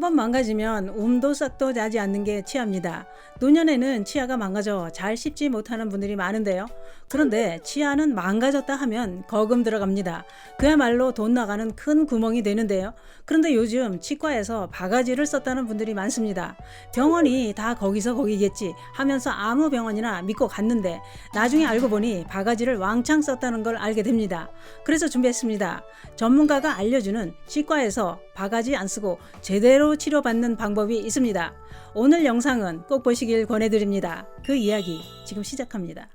번 망가지면 움도 싹도 나지 않는 게 치아입니다. 노년에는 치아가 망가져 잘 씹지 못하는 분들이 많은데요. 그런데 치아는 망가졌다 하면 거금 들어갑니다. 그야말로 돈 나가는 큰 구멍이 되는데요. 그런데 요즘 치과에서 바가지를 썼다는 분들이 많습니다. 병원이 다 거기서 거기겠지 하면서 아무 병원이나 믿고 갔는데 나중에 알고 보니 바가지를 왕창 썼다는 걸 알게 됩니다. 그래서 준비했습니다. 전문가가 알려주는 치과에서 바가지 안 쓰고 제대로 치료받는 방법이 있습니다. 오늘 영상은 꼭 보시길 권해드립니다. 그 이야기 지금 시작합니다.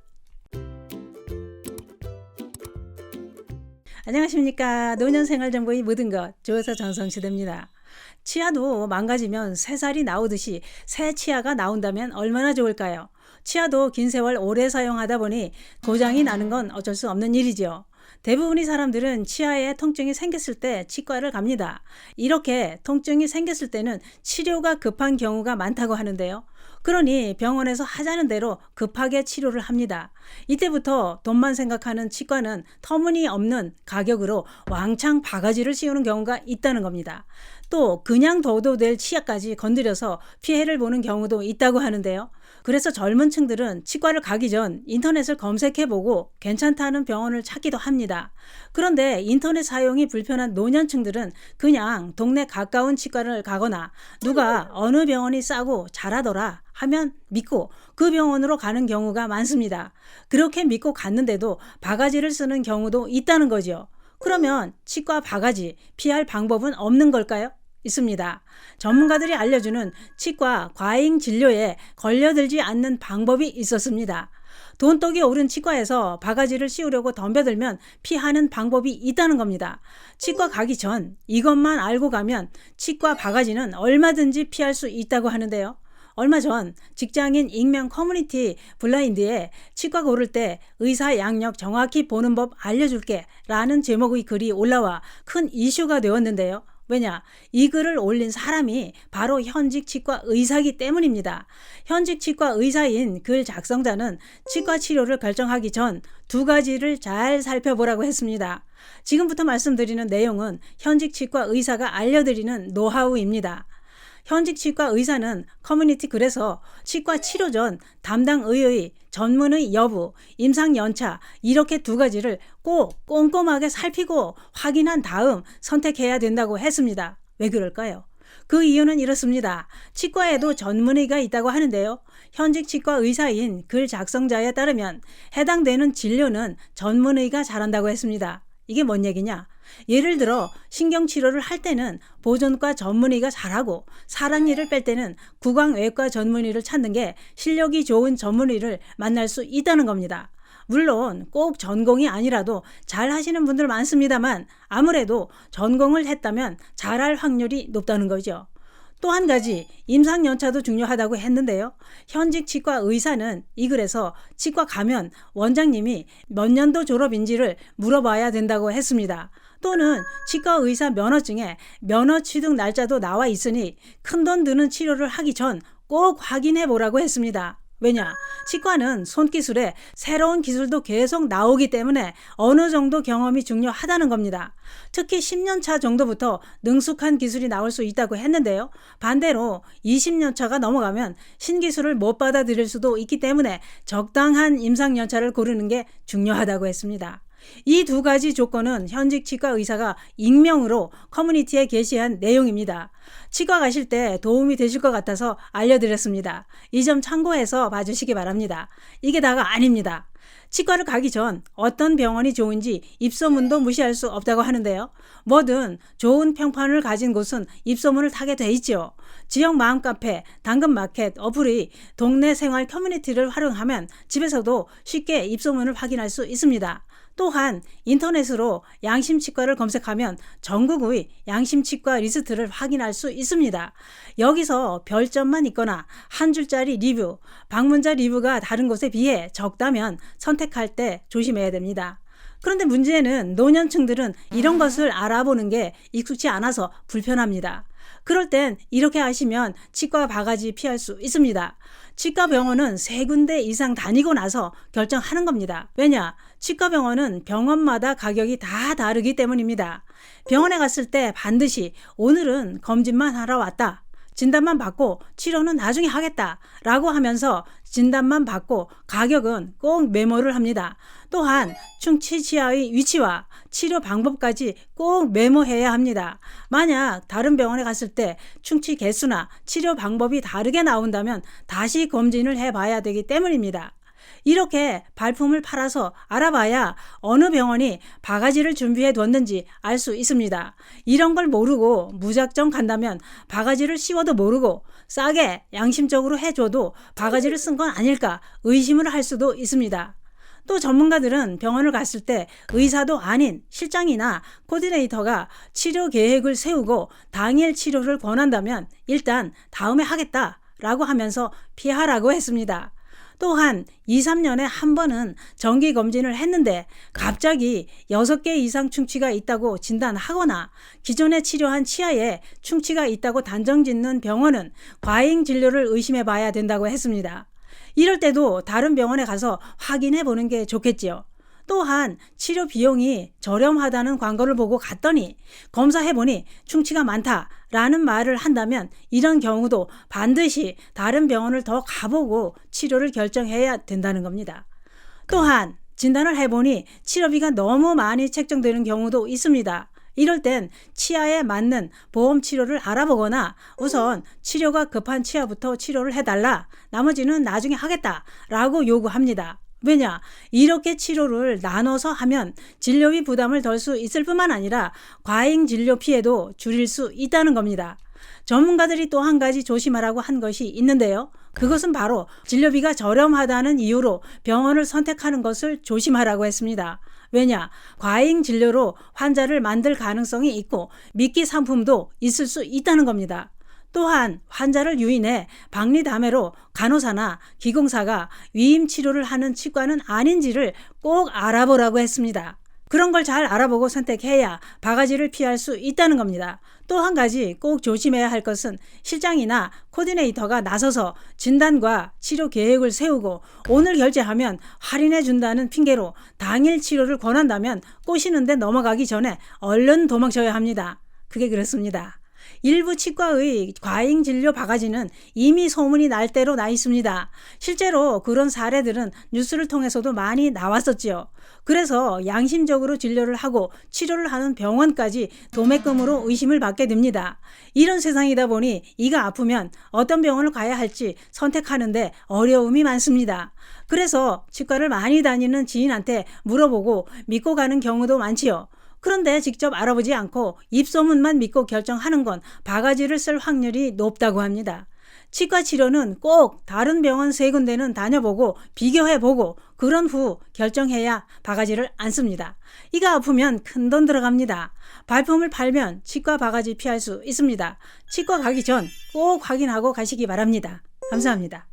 안녕하십니까. 노년생활정보의 모든 것 조여사 전성시대입니다. 치아도 망가지면 새살이 나오듯이 새 치아가 나온다면 얼마나 좋을까요? 치아도 긴 세월 오래 사용하다 보니 고장이 나는 건 어쩔 수 없는 일이죠. 대부분의 사람들은 치아에 통증이 생겼을 때 치과를 갑니다. 이렇게 통증이 생겼을 때는 치료가 급한 경우가 많다고 하는데요. 그러니 병원에서 하자는 대로 급하게 치료를 합니다. 이때부터 돈만 생각하는 치과는 터무니없는 가격으로 왕창 바가지를 씌우는 경우가 있다는 겁니다. 또 그냥 둬도 될 치아까지 건드려서 피해를 보는 경우도 있다고 하는데요. 그래서 젊은 층들은 치과를 가기 전 인터넷을 검색해보고 괜찮다는 병원을 찾기도 합니다. 그런데 인터넷 사용이 불편한 노년층들은 그냥 동네 가까운 치과를 가거나 누가 어느 병원이 싸고 잘하더라 하면 믿고 그 병원으로 가는 경우가 많습니다. 그렇게 믿고 갔는데도 바가지를 쓰는 경우도 있다는 거죠. 그러면 치과 바가지 피할 방법은 없는 걸까요? 있습니다. 전문가들이 알려주는 치과 과잉 진료에 걸려들지 않는 방법이 있었습니다. 돈독이 오른 치과에서 바가지를 씌우려고 덤벼들면 피하는 방법이 있다는 겁니다. 치과 가기 전 이것만 알고 가면 치과 바가지는 얼마든지 피할 수 있다고 하는데요. 얼마 전 직장인 익명 커뮤니티 블라인드에 치과 고를 때 의사 양력 정확히 보는 법 알려줄게 라는 제목의 글이 올라와 큰 이슈가 되었는데요. 왜냐? 이 글을 올린 사람이 바로 현직 치과 의사이기 때문입니다. 현직 치과 의사인 글 작성자는 치과 치료를 결정하기 전 두 가지를 잘 살펴보라고 했습니다. 지금부터 말씀드리는 내용은 현직 치과 의사가 알려드리는 노하우입니다. 현직 치과 의사는 커뮤니티 글에서 치과 치료 전 담당 의의 전문의 여부, 임상 연차 이렇게 두 가지를 꼭 꼼꼼하게 살피고 확인한 다음 선택해야 된다고 했습니다. 왜 그럴까요? 그 이유는 이렇습니다. 치과에도 전문의가 있다고 하는데요. 현직 치과 의사인 글 작성자에 따르면 해당되는 진료는 전문의가 잘한다고 했습니다. 이게 뭔 얘기냐? 예를 들어 신경치료를 할 때는 보존과 전문의가 잘하고 사람 일을 뺄 때는 구강외과 전문의를 찾는 게 실력이 좋은 전문의를 만날 수 있다는 겁니다. 물론 꼭 전공이 아니라도 잘 하시는 분들 많습니다만 아무래도 전공을 했다면 잘할 확률이 높다는 거죠. 또 한 가지 임상연차도 중요하다고 했는데요. 현직 치과 의사는 이 글에서 치과 가면 원장님이 몇 년도 졸업인지를 물어봐야 된다고 했습니다. 또는 치과 의사 면허증에 면허 취득 날짜도 나와 있으니 큰돈 드는 치료를 하기 전 꼭 확인해 보라고 했습니다. 왜냐? 치과는 손기술에 새로운 기술도 계속 나오기 때문에 어느 정도 경험이 중요하다는 겁니다. 특히 10년 차 정도부터 능숙한 기술이 나올 수 있다고 했는데요. 반대로 20년 차가 넘어가면 신기술을 못 받아들일 수도 있기 때문에 적당한 임상연차를 고르는 게 중요하다고 했습니다. 이 두 가지 조건은 현직 치과 의사가 익명으로 커뮤니티에 게시한 내용입니다. 치과 가실 때 도움이 되실 것 같아서 알려드렸습니다. 이 점 참고해서 봐주시기 바랍니다. 이게 다가 아닙니다. 치과를 가기 전 어떤 병원이 좋은지 입소문도 무시할 수 없다고 하는데요. 뭐든 좋은 평판을 가진 곳은 입소문을 타게 돼 있죠. 지역 마음카페, 당근마켓, 어플의 동네 생활 커뮤니티를 활용하면 집에서도 쉽게 입소문을 확인할 수 있습니다. 또한 인터넷으로 양심치과를 검색하면 전국의 양심치과 리스트를 확인할 수 있습니다. 여기서 별점만 있거나 한 줄짜리 리뷰, 방문자 리뷰가 다른 곳에 비해 적다면 선택할 때 조심해야 됩니다. 그런데 문제는 노년층들은 이런 것을 알아보는 게 익숙치 않아서 불편합니다. 그럴 땐 이렇게 하시면 치과 바가지 피할 수 있습니다. 치과 병원은 3군데 이상 다니고 나서 결정하는 겁니다. 왜냐? 치과 병원은 병원마다 가격이 다 다르기 때문입니다. 병원에 갔을 때 반드시 오늘은 검진만 하러 왔다, 진단만 받고 치료는 나중에 하겠다 라고 하면서 진단만 받고 가격은 꼭 메모를 합니다. 또한 충치 치아의 위치와 치료 방법까지 꼭 메모해야 합니다. 만약 다른 병원에 갔을 때 충치 개수나 치료 방법이 다르게 나온다면 다시 검진을 해봐야 되기 때문입니다. 이렇게 발품을 팔아서 알아봐야 어느 병원이 바가지를 준비해 뒀는지 알 수 있습니다. 이런 걸 모르고 무작정 간다면 바가지를 씌워도 모르고 싸게 양심적으로 해줘도 바가지를 쓴 건 아닐까 의심을 할 수도 있습니다. 또 전문가들은 병원을 갔을 때 의사도 아닌 실장이나 코디네이터가 치료 계획을 세우고 당일 치료를 권한다면 일단 다음에 하겠다 라고 하면서 피하라고 했습니다. 또한 2, 3년에 한 번은 정기검진을 했는데 갑자기 6개 이상 충치가 있다고 진단하거나 기존에 치료한 치아에 충치가 있다고 단정짓는 병원은 과잉 진료를 의심해 봐야 된다고 했습니다. 이럴 때도 다른 병원에 가서 확인해 보는 게 좋겠지요. 또한 치료 비용이 저렴하다는 광고를 보고 갔더니 검사해보니 충치가 많다라는 말을 한다면 이런 경우도 반드시 다른 병원을 더 가보고 치료를 결정해야 된다는 겁니다. 또한 진단을 해보니 치료비가 너무 많이 책정되는 경우도 있습니다. 이럴 땐 치아에 맞는 보험 치료를 알아보거나 우선 치료가 급한 치아부터 치료를 해달라, 나머지는 나중에 하겠다 라고 요구합니다. 왜냐? 이렇게 치료를 나눠서 하면 진료비 부담을 덜 수 있을 뿐만 아니라 과잉 진료 피해도 줄일 수 있다는 겁니다. 전문가들이 또 한 가지 조심하라고 한 것이 있는데요. 그것은 바로 진료비가 저렴하다는 이유로 병원을 선택하는 것을 조심하라고 했습니다. 왜냐? 과잉 진료로 환자를 만들 가능성이 있고 미끼 상품도 있을 수 있다는 겁니다. 또한 환자를 유인해 박리담회로 간호사나 기공사가 위임 치료를 하는 치과는 아닌지를 꼭 알아보라고 했습니다. 그런 걸 잘 알아보고 선택해야 바가지를 피할 수 있다는 겁니다. 또 한 가지 꼭 조심해야 할 것은 실장이나 코디네이터가 나서서 진단과 치료 계획을 세우고 오늘 결제하면 할인해 준다는 핑계로 당일 치료를 권한다면 꼬시는데 넘어가기 전에 얼른 도망쳐야 합니다. 그게 그렇습니다. 일부 치과의 과잉 진료 바가지는 이미 소문이 날 대로 나 있습니다. 실제로 그런 사례들은 뉴스를 통해서도 많이 나왔었지요. 그래서 양심적으로 진료를 하고 치료를 하는 병원까지 도매금으로 의심을 받게 됩니다. 이런 세상이다 보니 이가 아프면 어떤 병원을 가야 할지 선택하는데 어려움이 많습니다. 그래서 치과를 많이 다니는 지인한테 물어보고 믿고 가는 경우도 많지요. 그런데 직접 알아보지 않고 입소문만 믿고 결정하는 건 바가지를 쓸 확률이 높다고 합니다. 치과 치료는 꼭 다른 병원 3군데는 다녀보고 비교해보고 그런 후 결정해야 바가지를 안 씁니다. 이가 아프면 큰돈 들어갑니다. 발품을 팔면 치과 바가지 피할 수 있습니다. 치과 가기 전 꼭 확인하고 가시기 바랍니다. 감사합니다.